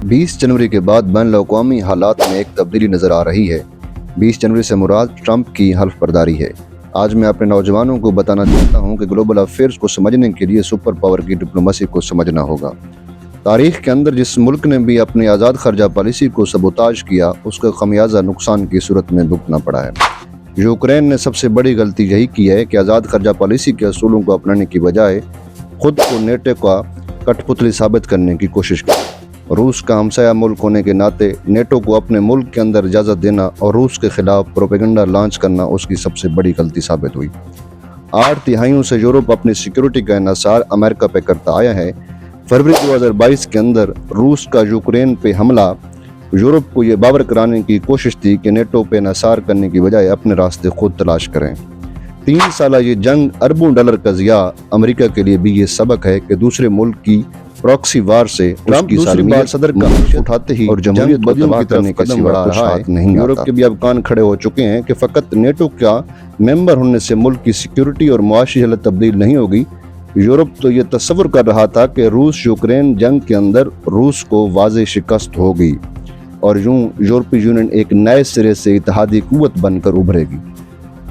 20 जनवरी के बाद बैन अवी हालात में एक तब्दीली नज़र आ रही है। 20 जनवरी से मुराद ट्रंप की हल्फ बर्दारी है। आज मैं अपने नौजवानों को बताना चाहता हूं कि ग्लोबल अफेयर्स को समझने के लिए सुपर पावर की डिप्लोमेसी को समझना होगा। तारीख के अंदर जिस मुल्क ने भी अपनी आज़ाद खर्जा पॉलिसी को सबोताज किया, उसका खमियाजा नुकसान की सूरत में भुगतना पड़ा है। यूक्रेन ने सबसे बड़ी गलती यही की है कि आज़ाद खर्जा पॉलिसी के असूलों को अपनाने की बजाय खुद को नेटो का कठपुतली साबित करने की कोशिश की। रूस का हमसाया मुल्क होने के नाते नेटो को अपने मुल्क के अंदर इजाज़त देना और रूस के खिलाफ प्रोपेगेंडा लॉन्च करना उसकी सबसे बड़ी गलती साबित हुई। 8 तिहाइयों से यूरोप अपनी सिक्योरिटी का इन्हिसार अमेरिका पे करता आया है। फरवरी 2022 के अंदर रूस का यूक्रेन पे हमला यूरोप को ये बावर कराने की कोशिश थी कि नेटो पे इन्हिसार करने की बजाय अपने रास्ते खुद तलाश करें। 3 साल ये जंग अरबों डॉलर का ज़िया अमेरिका के लिए भी ये सबक है कि दूसरे मुल्क की प्रॉक्सी वार से उसकी सालमियत सदर का उठाते ही और जमहूरियत को तबाह करने का कदम बढ़ा रहा है। नहीं यूरोप के भी अब कान खड़े हो चुके हैं कि फकत नेटो का मेंबर होने से मुल्क की सिक्योरिटी और मुआशी हालत तब्दील नहीं होगी। यूरोप तो ये तस्वर कर रहा था कि रूस यूक्रेन जंग के अंदर रूस को वाज़ेह शिकस्त होगी और यूं यूरोपीय यूनियन एक नए सिरे से इत्तेहादी कुव्वत बनकर उभरेगी।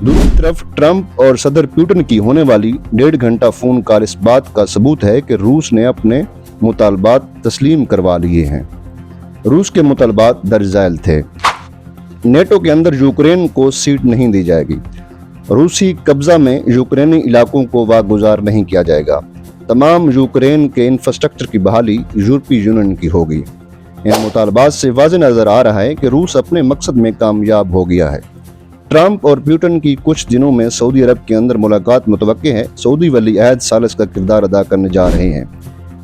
दूसरी तरफ ट्रंप और सदर पुतिन की होने वाली 1.5 घंटा फोन कॉल इस बात का सबूत है कि रूस ने अपने मुतालबात तस्लीम करवा लिए हैं। रूस के मुतालबात दर्ज झैल थे। नेटो के अंदर यूक्रेन को सीट नहीं दी जाएगी। रूसी कब्जा में यूक्रेनी इलाकों को वागुजार नहीं किया जाएगा। तमाम यूक्रेन के इंफ्रास्ट्रक्चर की बहाली यूरोपीय यूनियन की होगी। इन मुतालबात से वाज़ेह नजर आ रहा है कि रूस अपने मकसद में कामयाब हो गया है। ट्रंप और पुतिन की कुछ दिनों में सऊदी अरब के अंदर मुलाकात मुतवक्के है। सऊदी वली अहद सालिस का किरदार अदा करने जा रहे हैं।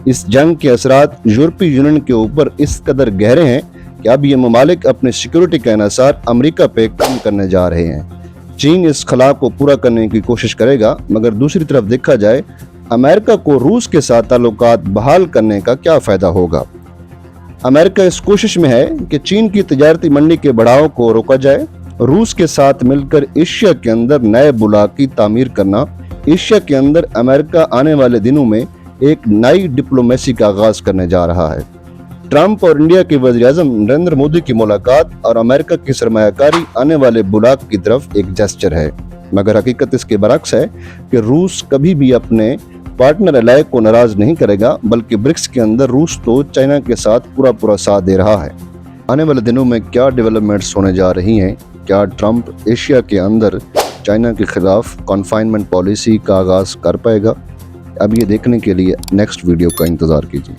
इस जंग के असरात यूरोपीय यूनियन के ऊपर इस कदर गहरे हैं कि अब ये ममालिक अपने सिक्योरिटी का इन्हिसार अमेरिका पे कम करने जा रहे हैं। चीन इस खला को पूरा करने की कोशिश करेगा, मगर दूसरी तरफ देखा जाए अमेरिका को रूस के साथ ताल्लुकात बहाल करने का क्या फ़ायदा होगा। अमेरिका इस कोशिश में है कि चीन की तजारती मंडी के बढ़ाव को रोका जाए। रूस के साथ मिलकर एशिया के अंदर नए बुलाक की तामीर करना। एशिया के अंदर अमेरिका आने वाले दिनों में एक नई डिप्लोमेसी का आगाज करने जा रहा है। ट्रंप और इंडिया के वज़ीर-ए-आज़म नरेंद्र मोदी की मुलाकात और अमेरिका की सरमायाकारी आने वाले बुलाक की तरफ एक जेस्चर है, मगर हकीकत इसके बरक्स है कि रूस कभी भी अपने पार्टनर एलाय को नाराज नहीं करेगा, बल्कि ब्रिक्स के अंदर रूस तो चाइना के साथ पूरा साथ दे रहा है। आने वाले दिनों में क्या डेवलपमेंट्स होने जा रही हैं? क्या ट्रंप एशिया के अंदर चाइना के खिलाफ कॉन्फाइनमेंट पॉलिसी का आगाज कर पाएगा? अब ये देखने के लिए नेक्स्ट वीडियो का इंतज़ार कीजिए।